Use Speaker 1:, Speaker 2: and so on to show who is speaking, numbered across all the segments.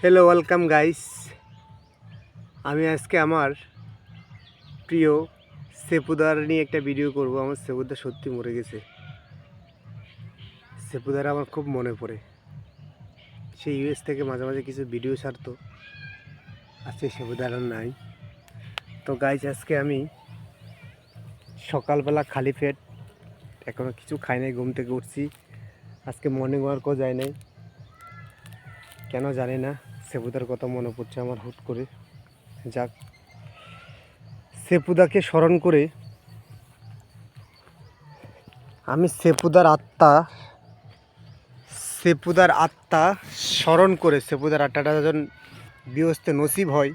Speaker 1: Hello welcome guys. আমি আজকে আমার প্রিয় সেপুদার নিয়ে একটা ভিডিও করব। আমার সেপুদা সত্যি মরে গেছে। সেপুদার আমার খুব মনে পড়ে। সে ইউএস থেকে মাঝে মাঝে কিছু ভিডিও ছাড়তো, আজকে সেপুদার আর নাই। তো গাইস, আজকে আমি সকালবেলা খালি পেট, এখনও কিছু খাই নাই, ঘুম থেকে উঠছি। আজকে মর্নিং ওয়ার্কও যায় নাই, কেন জানি না। সেপুদার কথা মনে পড়ছে আমার হুট করে। যাক, সেপুদাকে স্মরণ করে আমি সেপুদার আত্মা স্মরণ করে, সেপুদার আত্মাটা যখন বিহস্তে নসিব হয়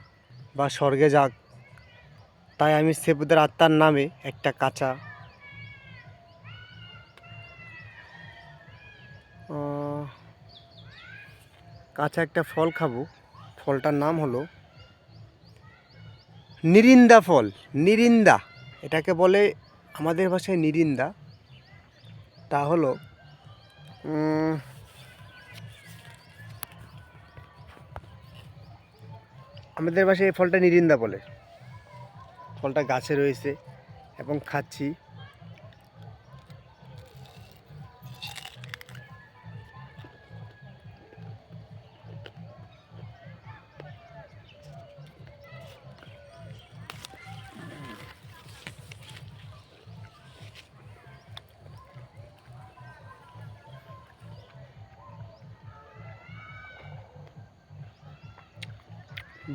Speaker 1: বা স্বর্গে যাক, তাই আমি সেপুদার আত্মার নামে একটা কাঁচা একটা ফল খাবো। ফলটার নাম হলো নিরিন্দা ফল। নিরিন্দা এটাকে বলে আমাদের ভাষায় নিরিন্দা। তা হলো আমাদের ভাষায় এই ফলটা নিরিন্দা বলে। ফলটা গাছে রয়েছে এবং খাচ্ছি।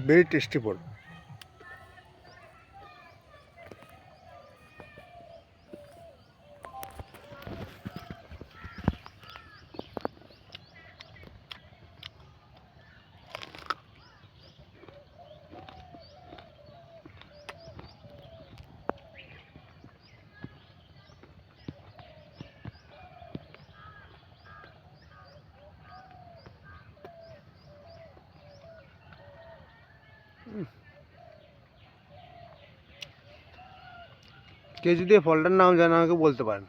Speaker 1: ভেরি টেস্টি ফল। কেউ যদি ফলটার নাম জানে আমাকে বলতে পারেন।